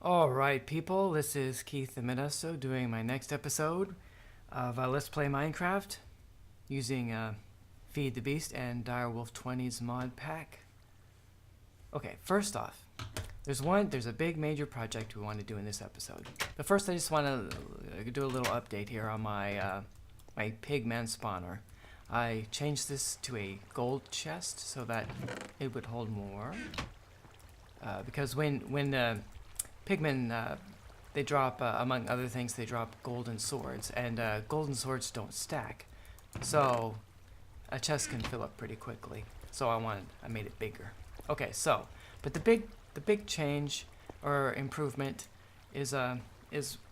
Alright, people, this is Keith the Meduso doing my next episode of Let's Play Minecraft using Feed the Beast and Direwolf 20's mod pack. Okay, first off, there's a big major project we want to do in this episode. But first I just want to do a little update here on my my pigman spawner. I changed this to a gold chest so that it would hold more. Because when pigmen, they drop, among other things, they drop golden swords, and golden swords don't stack, so a chest can fill up pretty quickly. So I made it bigger. Okay, so, but the big change or improvement is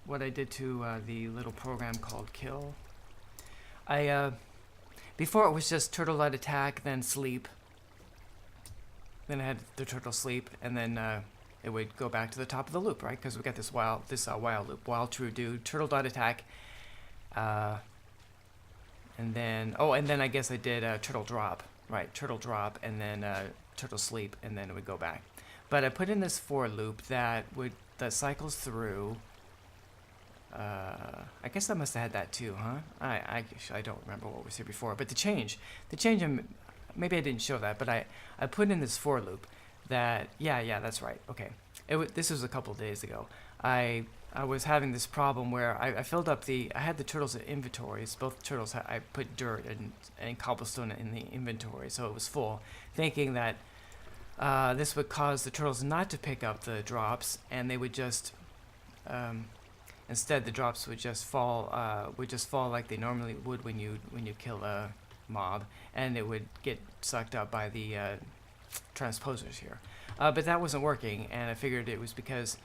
what I did to the little program called Kill. Before it was just turtle light attack, then sleep. Then I had the turtle sleep, and then it would go back to the top of the loop, right? Because we got this while loop, while true do turtle dot attack, and then I guess I did turtle drop, right? Turtle drop, and then turtle sleep, and then it would go back. But I put in this for loop that cycles through. I guess I must have had that too, huh? I don't remember what was here before, but the change, maybe I didn't show that, but I put in this for loop. Yeah, that's right. Okay, this was a couple days ago. I was having this problem where I filled up I had the turtles in inventories. Both turtles, I put dirt and cobblestone in the inventory, so it was full, thinking that this would cause the turtles not to pick up the drops, and they would just instead the drops would just fall like they normally would when you kill a mob, and it would get sucked up by the transposers here. But that wasn't working, and I figured it was because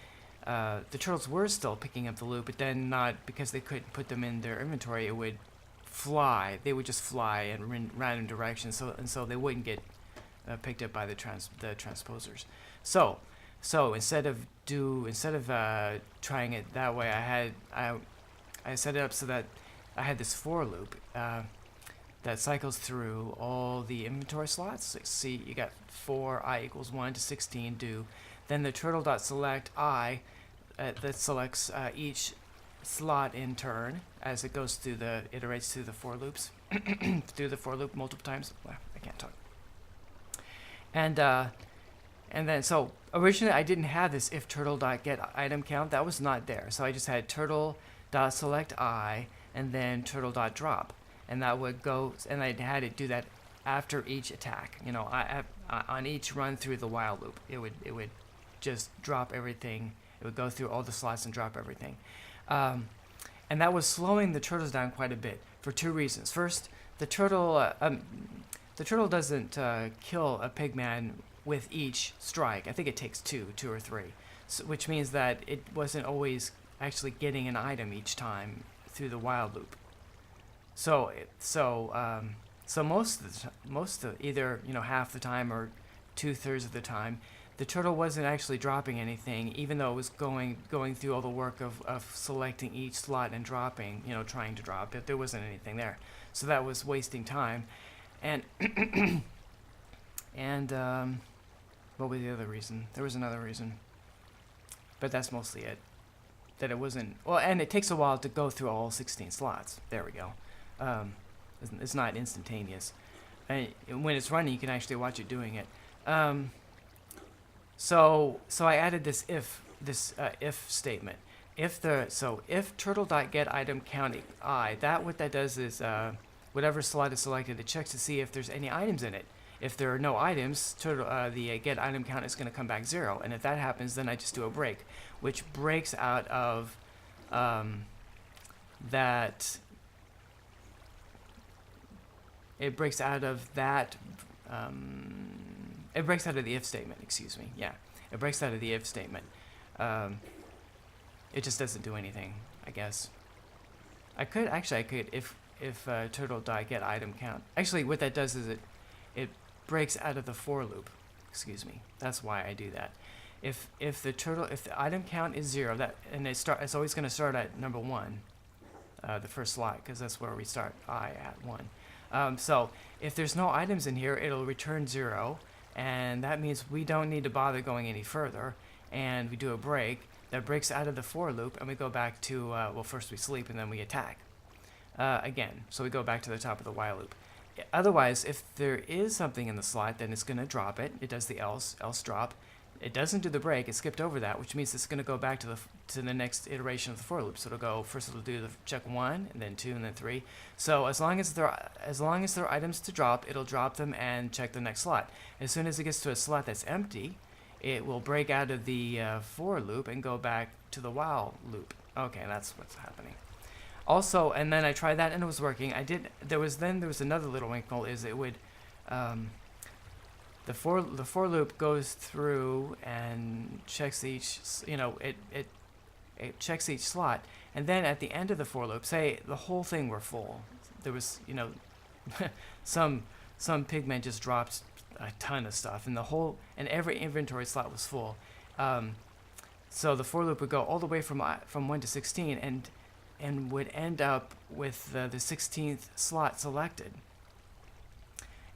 the turtles were still picking up the loot, but then not because they couldn't put them in their inventory. It would fly. They would just fly in random directions, so they wouldn't get picked up by the transposers. So instead of trying it that way, I set it up so that I had this for loop that cycles through all the inventory slots. See, you got 4 I equals 1 to 16 do. Then the turtle dot select I that selects each slot in turn as it goes through iterates through the for loops through the for loop multiple times. Well, I can't talk. And then so originally I didn't have this if turtle dot get item count. That was not there. So I just had turtle dot select I and then turtle dot drop. And that would go, and I had it do that after each attack. You know, on each run through the while loop, it would just drop everything. It would go through all the slots and drop everything, and that was slowing the turtles down quite a bit for 2 reasons. First, the turtle doesn't kill a pigman with each strike. I think it takes two or three, which means that it wasn't always actually getting an item each time through the while loop. So most of either half the time or 2/3 of the time, the turtle wasn't actually dropping anything, even though it was going through all the work of selecting each slot and dropping, trying to drop it. There wasn't anything there, so that was wasting time. And what was the other reason? There was another reason, but that's mostly it. That it wasn't and it takes a while to go through all 16 slots. There we go. It's not instantaneous. And when it's running, you can actually watch it doing it. So I added this if statement. If turtle dot get item count I, what that does is whatever slot is selected, it checks to see if there's any items in it. If there are no items, the get item count is going to come back 0. And if that happens, then I just do a break, which breaks out of that. It breaks out of that. It breaks out of the if statement. Excuse me. Yeah, it breaks out of the if statement. It just doesn't do anything, I guess. I could if turtle dot get item count. Actually, what that does is it breaks out of the for loop. Excuse me. That's why I do that. If the item count is 0, it's always going to start at number 1, the first slot, because that's where we start I at 1. So if there's no items in here, it'll return 0, and that means we don't need to bother going any further. and we do a break that breaks out of the for loop, and we go back to, well, first we sleep and then we attack again. So we go back to the top of the while loop. Otherwise, if there is something in the slot, then it's going to drop it. It does the else drop. It doesn't do the break. It skipped over that, which means it's going to go back to the next iteration of the for loop. So it'll go first. It'll do the check 1, and then 2, and then 3. So as long as there are items to drop, it'll drop them and check the next slot. As soon as it gets to a slot that's empty, it will break out of the for loop and go back to the while loop. Okay, that's what's happening. Also, and then I tried that and it was working. There was another little wrinkle. Is it would the for loop goes through and checks each, it checks each slot, and then at the end of the for loop, say the whole thing were full, there was, some pigman just dropped a ton of stuff, and every inventory slot was full. So the for loop would go all the way from 1 to 16, and would end up with the 16th slot selected.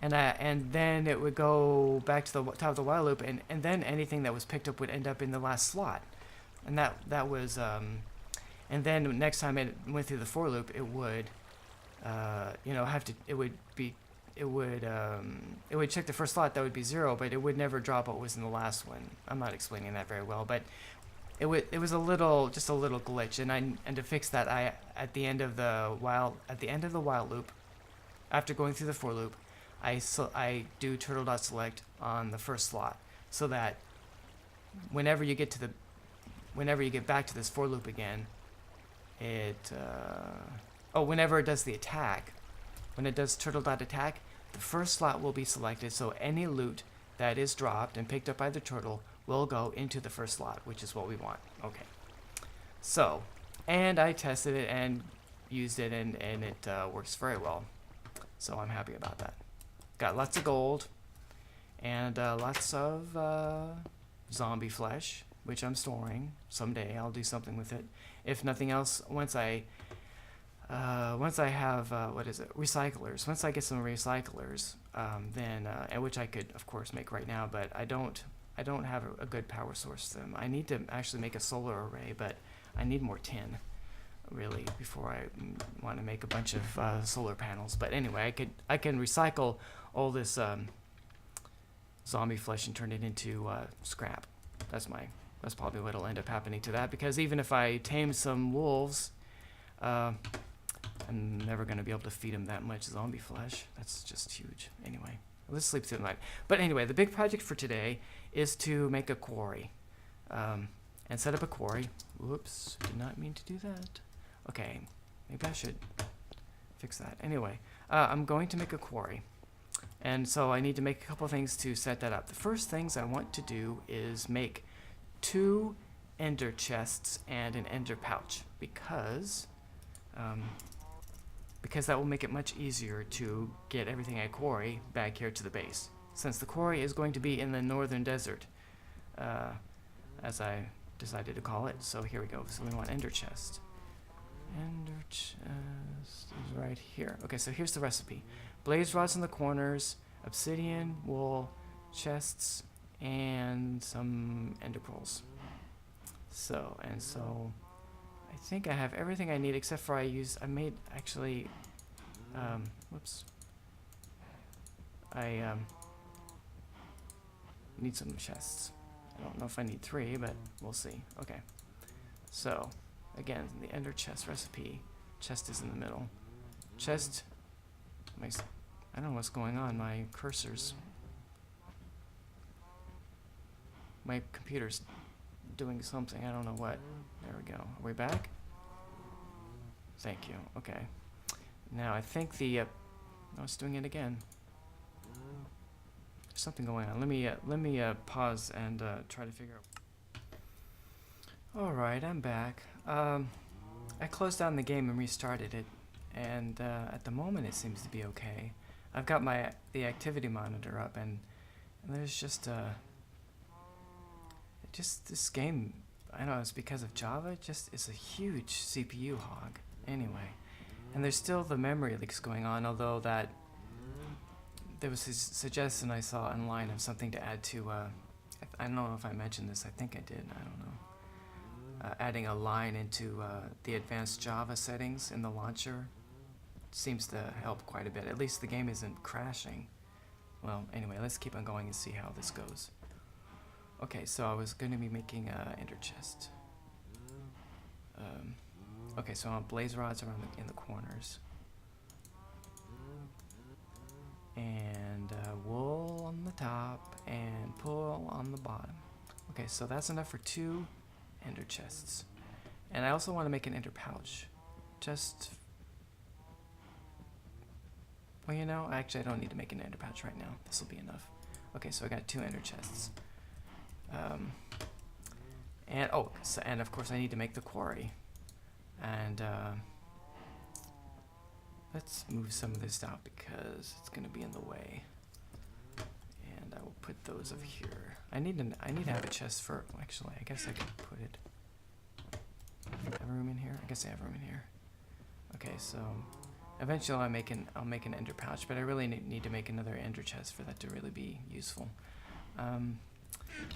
And then it would go back to the top of the while loop, and then anything that was picked up would end up in the last slot. And that was, and then next time it went through the for loop, it would, it would check the first slot, that would be 0, but it would never drop what was in the last one. I'm not explaining that very well, but it was just a little glitch, and to fix that, at the end of the while loop, after going through the for loop, I do turtle.select on the first slot, so that whenever you get back to this for loop again, whenever it does the attack, when it does turtle.attack, the first slot will be selected, so any loot that is dropped and picked up by the turtle will go into the first slot, which is what we want. Okay. So, and I tested it and used it, and it works very well. So I'm happy about that. Got lots of gold, and lots of zombie flesh, which I'm storing. Someday I'll do something with it. If nothing else, once I have recyclers. Once I get some recyclers, then which I could of course make right now, but I don't have a good power source to them. I need to actually make a solar array, but I need more tin, really, before I want to make a bunch of solar panels. But anyway, I can recycle all this zombie flesh and turn it into scrap. That's probably what'll end up happening to that, because even if I tame some wolves, I'm never going to be able to feed them that much zombie flesh. That's just huge. Anyway, let's sleep through the night. But anyway, the big project for today is to make a quarry and set up a quarry. Whoops, did not mean to do that. Okay, maybe I should fix that. Anyway, I'm going to make a quarry, and so I need to make a couple things to set that up. The first things I want to do is make 2 ender chests and an ender pouch, because that will make it much easier to get everything I quarry back here to the base, since the quarry is going to be in the northern desert, as I decided to call it. So here we go. So we want ender chest. Ender chest is right here. Okay, so here's the recipe. Blaze rods in the corners, obsidian, wool, chests, and some ender pearls. So I think I have everything I need, except for whoops. I need some chests. I don't know if I need 3, but we'll see. Okay. So, again, the ender chest recipe. Chest is in the middle. Chest, I don't know what's going on. My cursor's, my computer's doing something. I don't know what. There we go. Are we back? Thank you. Okay. Now I think no, it's doing it again. There's something going on. Let me pause and try to figure out. All right, I'm back. I closed down the game and restarted it, and at the moment it seems to be okay. I've got the activity monitor up, and there's just this game. I don't know, it's because of Java. It's a huge CPU hog. Anyway, and there's still the memory leaks going on, although there was a suggestion I saw online of something to add to, I I don't know if I mentioned this. I think I did. I don't know. Adding a line into the advanced Java settings in the launcher seems to help quite a bit. At least the game isn't crashing. Well, anyway, let's keep on going and see how this goes. Okay, so I was going to be making an ender chest. Okay, so I want blaze rods around in the corners. And wool on the top and pull on the bottom. Okay, so that's enough for 2 ender chests. And I also want to make an ender pouch. Just... Well, you know, actually I don't need to make an ender pouch right now. This will be enough. Okay, so I got 2 ender chests. And, oh, so, and of course I need to make the quarry. And, let's move some of this out because it's going to be in the way. And I will put those over here. I need to have a chest for, well, actually, I guess I could put it. Have room in here? I guess I have room in here. Okay, so eventually I'll make an ender pouch, but I really need to make another ender chest for that to really be useful.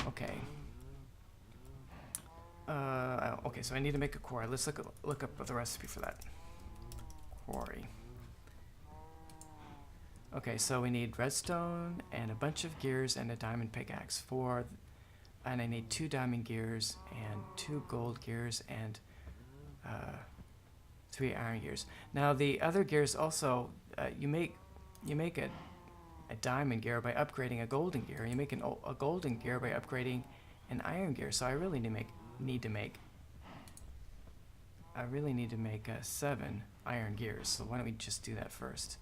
Okay. Okay, so I need to make a quarry. Let's look up the recipe for that. Quarry. Okay, so we need redstone and a bunch of gears and a diamond pickaxe and I need 2 diamond gears and 2 gold gears and 3 iron gears. Now the other gears also, you make a diamond gear by upgrading a golden gear. You make a golden gear by upgrading an iron gear. So I really need to make 7 iron gears. So why don't we just do that first?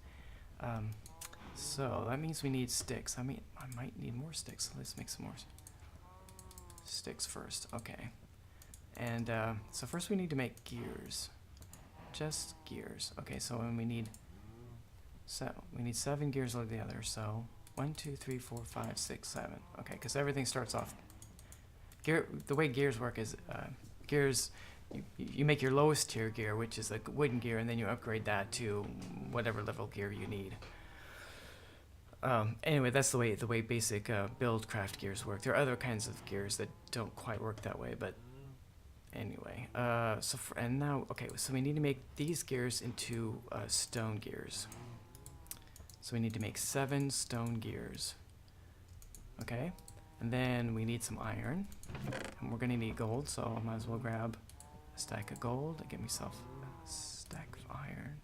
So that means we need sticks. I might need more sticks. Let's make some more sticks first. Okay. And so first we need to make gears. Just gears. Okay, so when we need 7 gears altogether. So 1, 2, 3, 4, 5, 6, 7. Okay, because everything starts off. The way gears work is gears. You make your lowest tier gear, which is a wooden gear, and then you upgrade that to whatever level gear you need. Anyway, that's the way basic build craft gears work. There are other kinds of gears that don't quite work that way, but anyway. So we need to make these gears into stone gears. So we need to make 7 stone gears. Okay, and then we need some iron, and we're gonna need gold, so I might as well grab a stack of gold and get myself a stack of iron.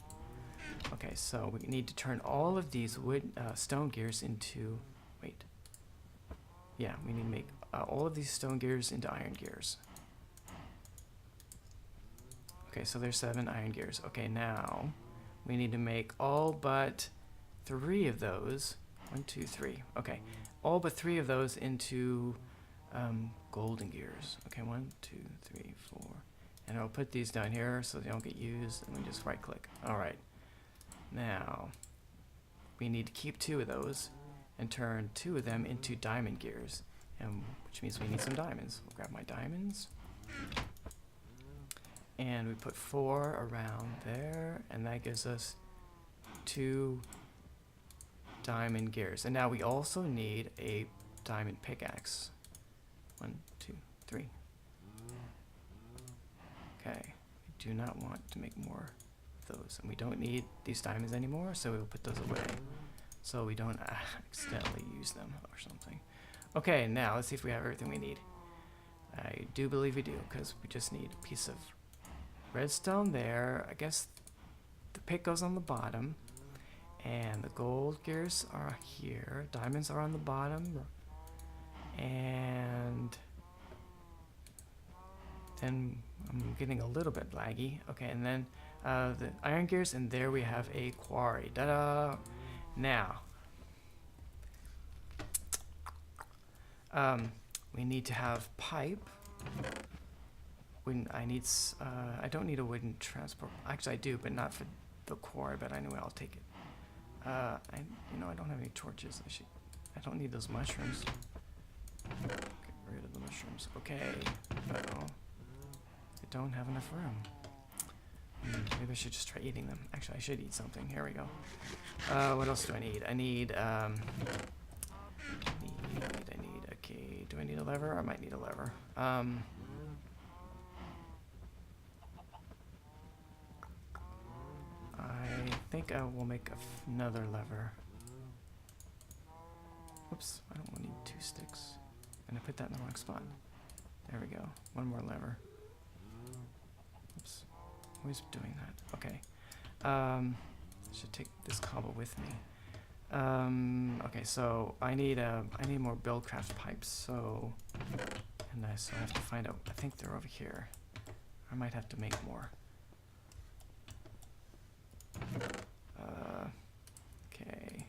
Okay, so we need to turn all of these stone gears into, we need to make all of these stone gears into iron gears. Okay, so there's 7 iron gears. Okay, now we need to make all but 3 of those. 1, 2, 3. Okay, all but 3 of those into golden gears. Okay, 1, 2, 3, 4. And I'll put these down here so they don't get used, and we just right click. All right. Now, we need to keep 2 of those and turn 2 of them into diamond gears, which means we need some diamonds. We'll grab my diamonds. And we put 4 around there, and that gives us 2 diamond gears. And now we also need a diamond pickaxe. 1, 2, 3. Okay, we do not want to make more those, and we don't need these diamonds anymore, so we'll put those away so we don't accidentally use them or something. Okay, now let's see if we have everything we need. I do believe we do, because we just need a piece of redstone there. I guess the pick goes on the bottom, and the gold gears are here. Diamonds are on the bottom, and then I'm getting a little bit laggy. Okay, and then the iron gears, and there we have a quarry. Ta-da! Now, we need to have pipe. I don't need a wooden transport. Actually, I do, but not for the quarry. But anyway, I'll take it. I don't have any torches. I don't need those mushrooms. Get rid of the mushrooms. Okay. Uh-oh. I don't have enough room. Maybe I should just try eating them. Actually, I should eat something. Here we go. What else do I need? Okay, do I need a lever? I might need a lever. I think I will make another lever. Whoops, I don't need 2 sticks. And I put that in the wrong spot. There we go. One more lever. Oops. Always doing that. Okay. Should take this cobble with me. Okay, so I need more buildcraft pipes. So so I have to find out. I think they're over here. I might have to make more. Okay.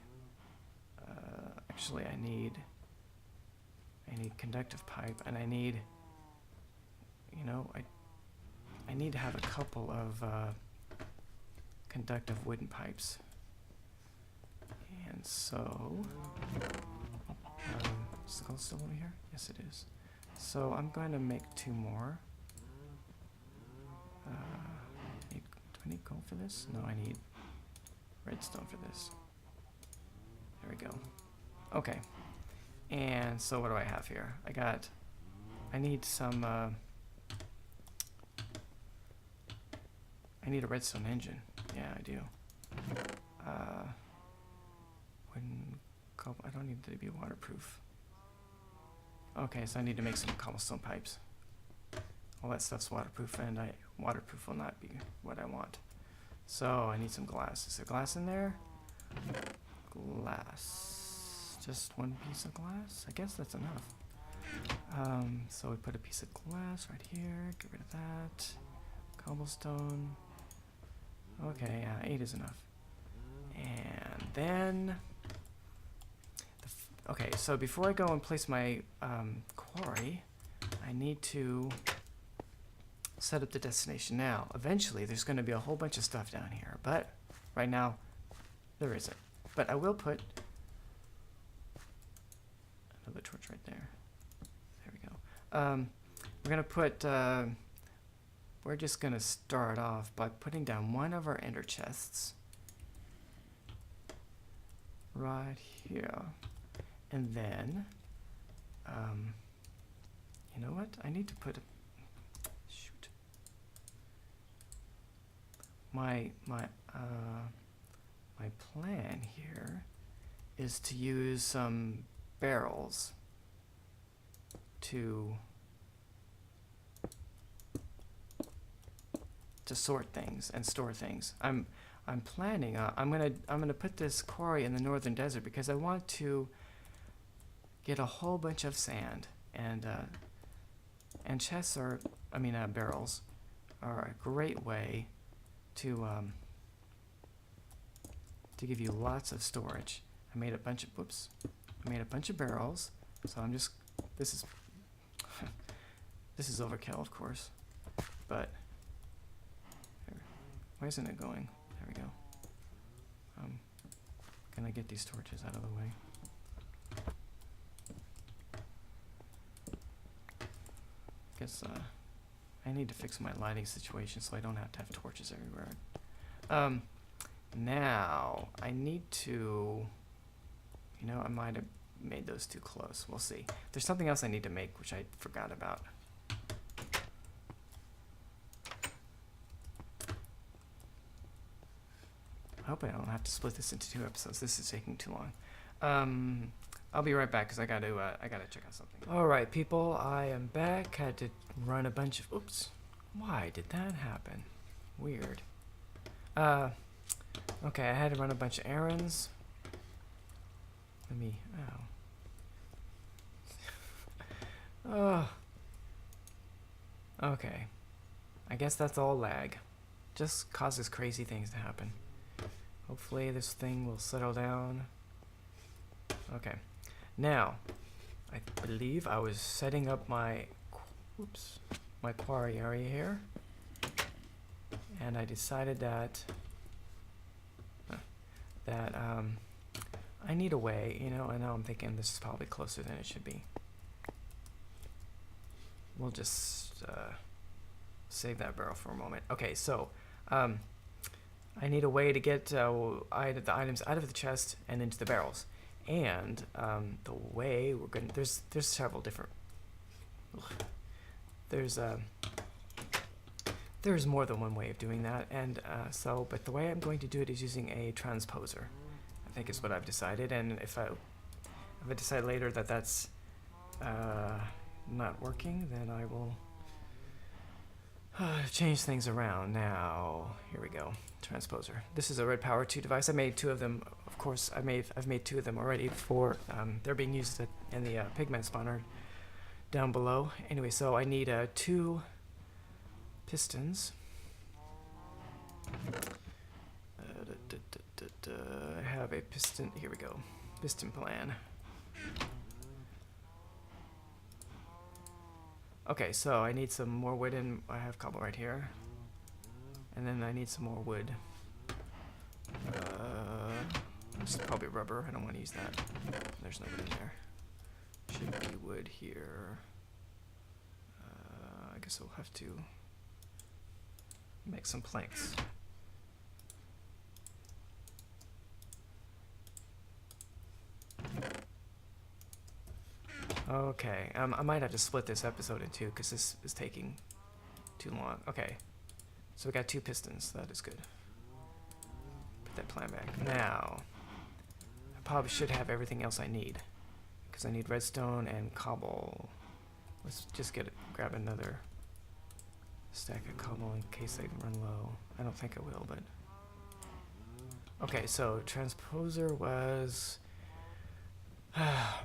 Actually, I need conductive pipe, and I need, I need to have a couple of conductive wooden pipes. And so, is the gold still over here? Yes, it is. So I'm going to make 2 more. Do I need gold for this? No, I need redstone for this. There we go. Okay. And so what do I have here? I need some, I need a redstone engine. Yeah, I do. I don't need it to be waterproof. Okay, so I need to make some cobblestone pipes. All that stuff's waterproof, and waterproof will not be what I want. So I need some glass. Is there glass in there? Glass. Just 1 piece of glass? I guess that's enough. So we put a piece of glass right here. Get rid of that. Cobblestone. Okay, yeah, 8 is enough. And then... okay, so before I go and place my quarry, I need to set up the destination. Now, eventually, there's going to be a whole bunch of stuff down here, but right now, there isn't. But I will put another torch right there. There we go. We're going to put, we're just going to start off by putting down one of our ender chests right here. And then, you know what? I need to put shoot. My plan here is to use some barrels to sort things and store things. I'm planning. I'm gonna put this quarry in the northern desert because I want to get a whole bunch of sand, and chests are, barrels are a great way to give you lots of storage. I made a bunch of barrels, so I'm just, this is overkill, of course, but why isn't it going? There we go. I'm gonna get these torches out of the way. Guess I need to fix my lighting situation so I don't have to have torches everywhere. Now I need to, I might have made those too close. We'll see. There's something else I need to make which I forgot about. I hope I don't have to split this into 2 episodes. This is taking too long. I'll be right back because I gotta check out something. All right, people, I am back. Had to run a bunch of. Oops, why did that happen? Weird. Okay, I had to run a bunch of errands. Let me. Oh. Okay. I guess that's all lag. Just causes crazy things to happen. Hopefully this thing will settle down. Okay. Now, I believe I was setting up my quarry area here, and I decided that I need a way, and now I'm thinking this is probably closer than it should be. We'll just save that barrel for a moment. Okay, so I need a way to get the items out of the chest and into the barrels. And the way we're going to, there's several different there's there's more than one way of doing that, and but the way I'm going to do it is using a transposer. I think is what I've decided, and if I decide later that that's not working, then I will change things around. Now, here we go. Transposer. This is a Red Power 2 device. I made 2 of them. Of course, I've made 2 of them already for they're being used in the pigment spawner down below. Anyway, so I need 2 pistons. I have a piston. Here we go. Piston plan. Okay, so I need some more wood, and I have cobble right here. And then I need some more wood. This is probably rubber. I don't want to use that. There's no wood in there. Should be wood here. I guess we'll have to make some planks. Okay, I might have to split this episode in 2 because this is taking too long. Okay, so we got 2 pistons. That is good. Put that plan back. Now, I probably should have everything else I need because I need redstone and cobble. Let's just grab another stack of cobble in case I run low. I don't think I will, but okay. So transposer was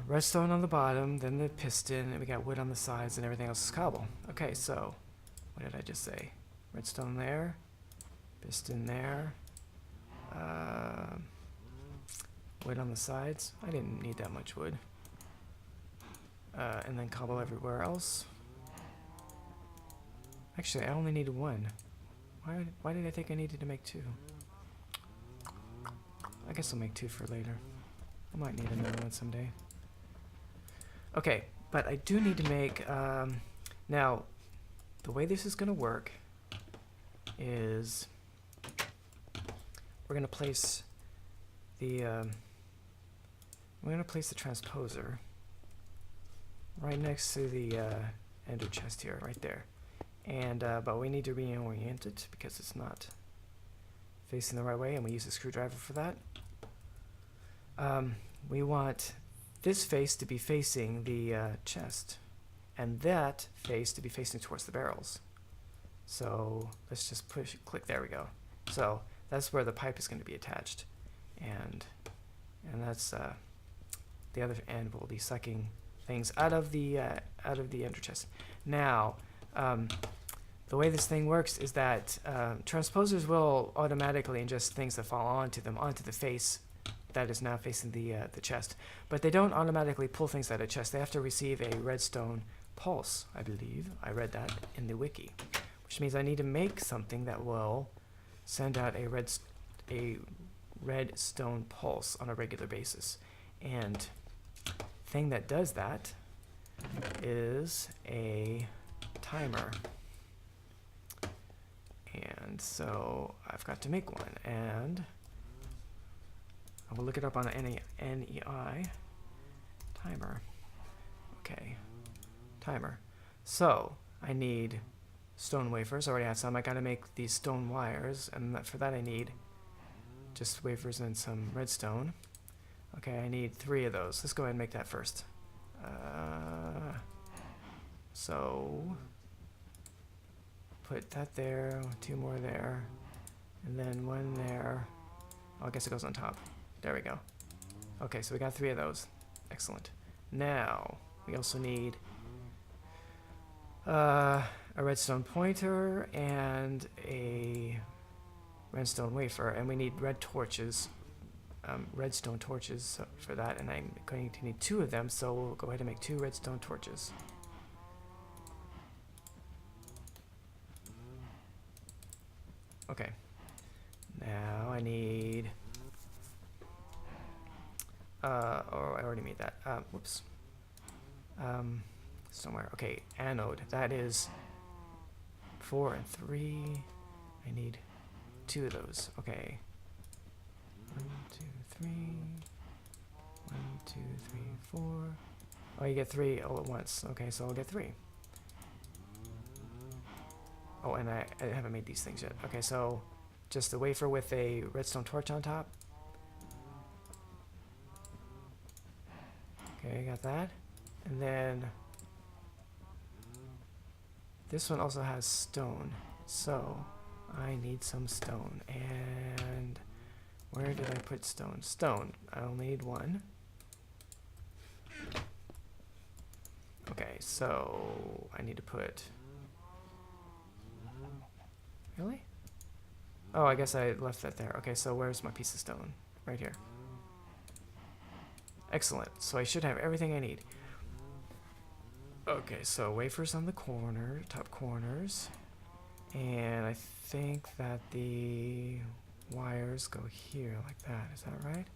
redstone on the bottom, then the piston, and we got wood on the sides, and everything else is cobble. Okay, so what did I just say? Redstone there, piston there, wood on the sides. I didn't need that much wood. And then cobble everywhere else. Actually, I only needed 1. Why did I think I needed to make 2? I guess I'll make 2 for later. I might need another one someday. Okay, but I do need to make... now, the way this is going to work is we're going to place the transposer right next to the ender chest here, right there. And but we need to reorient it because it's not facing the right way, and we use a screwdriver for that. We want this face to be facing the chest, and that face to be facing towards the barrels. So let's just click, there we go. So that's where the pipe is going to be attached, and that's the other end will be sucking things out of the ender chest. Now, the way this thing works is that transposers will automatically ingest things that fall onto the face that is now facing the chest, but they don't automatically pull things out of chest. They have to receive a redstone pulse, I believe. I read that in the wiki, which means I need to make something that will send out a redstone pulse on a regular basis. And thing that does that is a timer. And so I've got to make one, and I will look it up on NEI timer. Okay, timer. So I need stone wafers. I already have some. I gotta make these stone wires, and for that I need just wafers and some redstone. Okay, I need 3 of those. Let's go ahead and make that first. So put that there, 2 more there, and then 1 there. Oh, I guess it goes on top. There we go. Okay, so we got 3 of those. Excellent. Now, we also need a redstone pointer and a redstone wafer, and we need redstone torches for that, and I'm going to need 2 of them, so we'll go ahead and make 2 redstone torches. Okay. Now I need... oh, I already made that. Whoops. Somewhere. Okay, anode. That is 4 and 3. I need 2 of those. Okay. 1, 2, 3. 1, 2, 3, 4. Oh, you get 3 all at once. Okay, so I'll get 3. Oh, and I haven't made these things yet. Okay, so just a wafer with a redstone torch on top. Okay, got that. And then this one also has stone. So I need some stone. And where did I put stone? Stone. I'll need one. Okay, so I need to put... Really? Oh, I guess I left that there. Okay, so where's my piece of stone? Right here. Excellent. So I should have everything I need. Okay, so wafers on the corner, top corners. And I think that the wires go here like that. Is that right?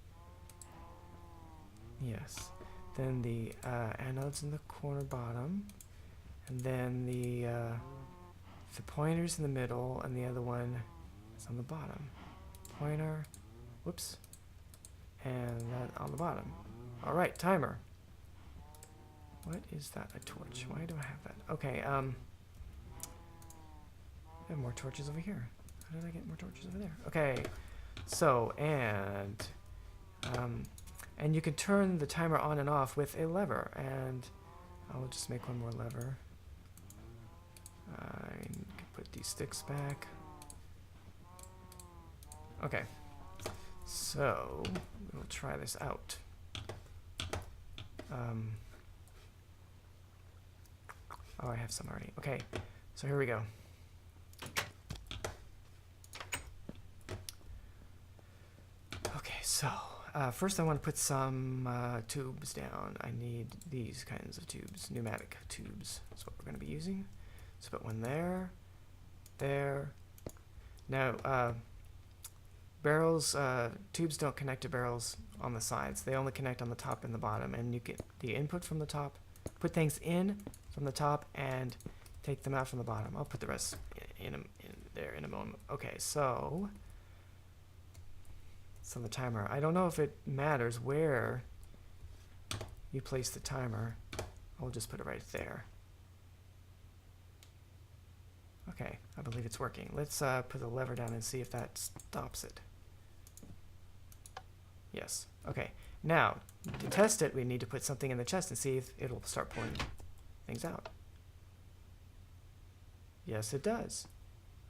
Yes. Then the anodes in the corner bottom. And then the pointer's in the middle, and the other one is on the bottom. Pointer, whoops, and that on the bottom. All right, timer. What is that? A torch? Why do I have that? Okay, I have more torches over here. How did I get more torches over there? Okay, so, and you can turn the timer on and off with a lever, and I'll just make one more lever. I can put these sticks back. Okay, so we'll try this out. Oh, I have some already. Okay, so here we go. Okay, so first I want to put some tubes down. I need these kinds of tubes, pneumatic tubes. That's what we're going to be using. So put one there, there. Now, barrels, tubes don't connect to barrels on the sides. They only connect on the top and the bottom. And you get the input from the top, put things in from the top, and take them out from the bottom. I'll put the rest in there in a moment. Okay, so it's on the timer. I don't know if it matters where you place the timer. I'll just put it right there. Okay, I believe it's working. Let's put the lever down and see if that stops it. Yes. Okay. Now, to test it, we need to put something in the chest and see if it'll start pulling things out. Yes, it does.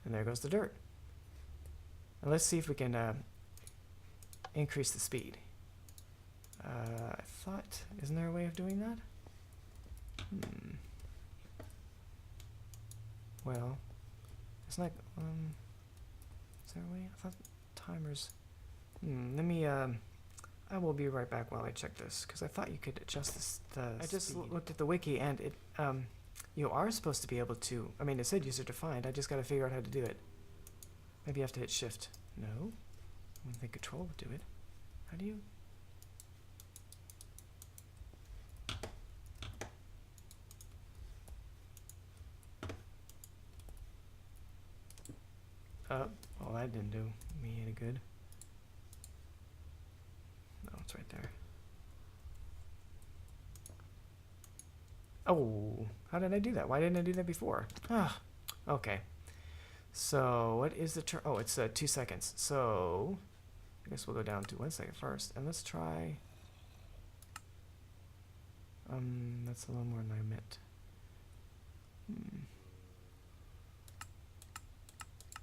And there goes the dirt. And let's see if we can increase the speed. I thought, isn't there a way of doing that? Well, it's like, is there a way? I thought timers. Let me, I will be right back while I check this, because I thought you could adjust this. I just looked at the wiki, and it, you are supposed to be able to, I mean, it said user defined. I just got to figure out how to do it. Maybe you have to hit shift. No? I don't think control would do it. How do you? Well, that didn't do me any good. No, it's right there. Oh, how did I do that? Why didn't I do that before? Ah, okay. So, what is the oh, it's 2 seconds. So, I guess we'll go down to 1 second first, and let's try. That's a little more than I meant.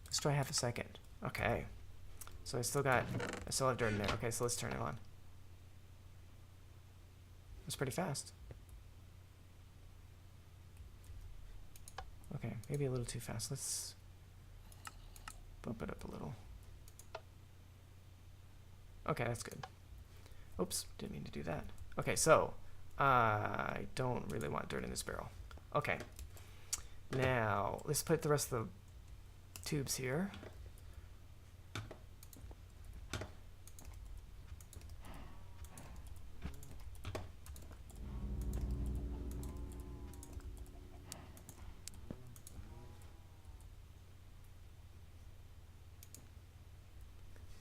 Let's try half a second. Okay. So I still have dirt in there. Okay, so let's turn it on. That's pretty fast. Okay, maybe a little too fast. Let's bump it up a little. Okay, that's good. Oops, didn't mean to do that. Okay, so I don't really want dirt in this barrel. Okay. Now, let's put the rest of the tubes here.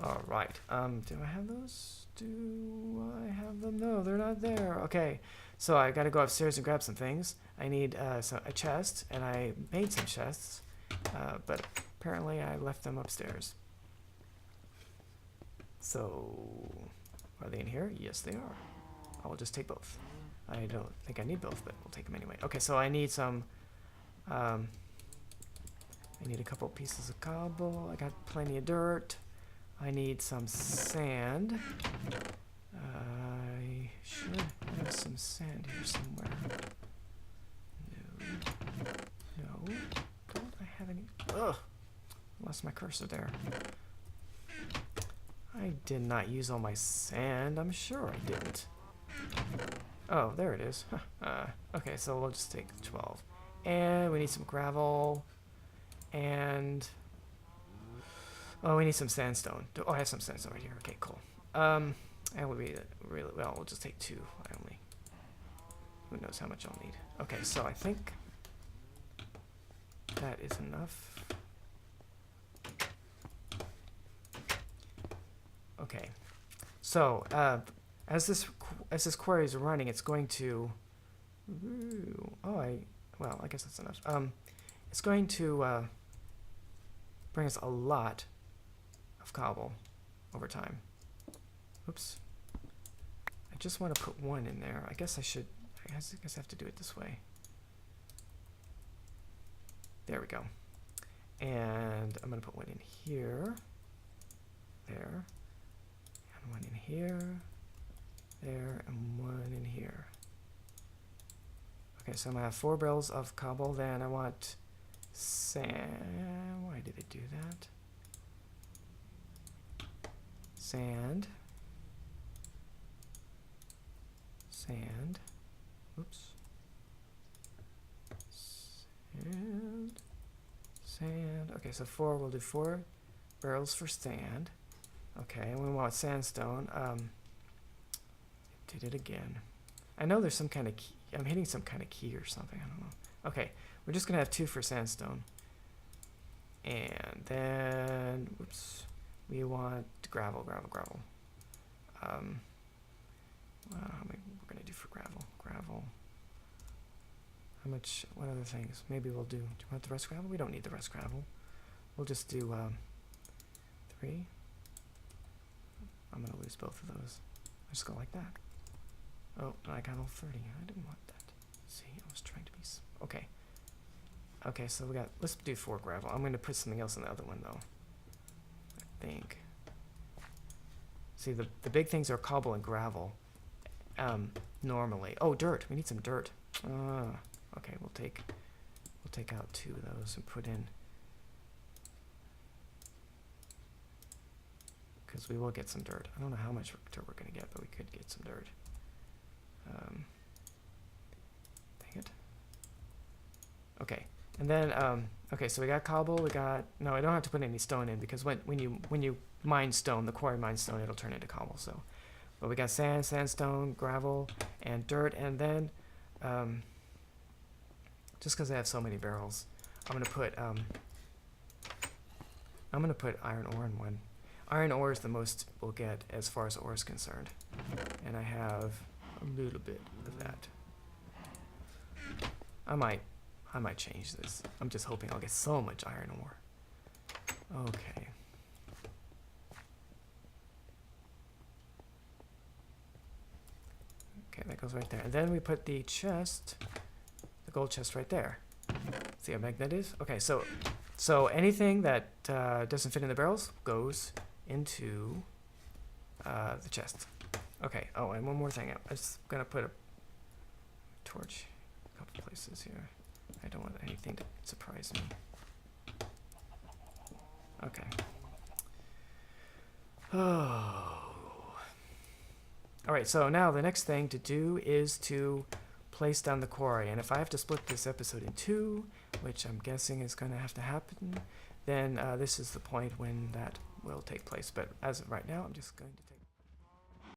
All right. Do I have those? Do I have them? No, they're not there. Okay. So I got to go upstairs and grab some things. I need a chest, and I made some chests. But apparently I left them upstairs. So, are they in here? Yes, they are. I will just take both. I don't think I need both, but we'll take them anyway. Okay, so I need some, I need a couple pieces of cobble. I got plenty of dirt. I need some sand. I should have some sand here somewhere. No. Don't I have any? Ugh! Lost my cursor there. I did not use all my sand. I'm sure I didn't. Oh, there it is. Okay, so we'll just take 12. And we need some gravel. And... oh, we need some sandstone. Oh, I have some sandstone right here. Okay, cool. And we'll really well, we'll just take 2. Who knows how much I'll need. Okay, so I think that is enough. Okay, so as this quarry is running, it's going to. Well, I guess that's enough. It's going to bring us a lot of cobble over time. Oops. I just want to put 1 in there. I guess I have to do it this way. There we go. And I'm going to put 1 in here. There. And 1 in here. There. And 1 in here. Okay, so I'm going to have 4 barrels of cobble. Then I want sand. Why did it do that? Sand. Sand. Oops. Sand. Okay, so 4. We'll do 4 barrels for sand. Okay, and we want sandstone. Did it again. I know there's some kind of key. I'm hitting some kind of key or something. I don't know. Okay, we're just gonna have 2 for sandstone. And then, whoops, we want gravel. Well, how many we're gonna do for gravel? How much? What other things? Maybe we'll do. Do you want the rest gravel? We don't need the rest gravel. We'll just do 3. I'm gonna lose both of those. I just go like that. Oh, I got all 30. I didn't want that. See, I was trying to be. Okay. Okay, so we got. Let's do 4 gravel. I'm gonna put something else in the other one though. I think. See, the big things are cobble and gravel. Normally. Oh, dirt. We need some dirt. Okay, we'll take out 2 of those and put in, because we will get some dirt. I don't know how much dirt we're gonna get, but we could get some dirt. Dang it. Okay, and then okay, so we got cobble. We got no. I don't have to put any stone in because when you mine stone, the quarry mines stone, it'll turn into cobble. So, but we got sand, sandstone, gravel, and dirt, and then just because I have so many barrels, I'm gonna put iron ore in one. Iron ore is the most we'll get as far as ore is concerned, and I have a little bit of that. I might change this. I'm just hoping I'll get so much iron ore. Okay. Okay, that goes right there. And then we put the chest, the gold chest right there. See how magnet is? Okay, so anything that doesn't fit in the barrels goes into the chest. Okay, oh, and one more thing. I'm just gonna put a torch a couple places here. I don't want anything to surprise me. Okay. Oh. Alright, so now the next thing to do is to place down the quarry. And if I have to split this episode in 2, which I'm guessing is going to have to happen, then this is the point when that will take place. But as of right now, I'm just going to take...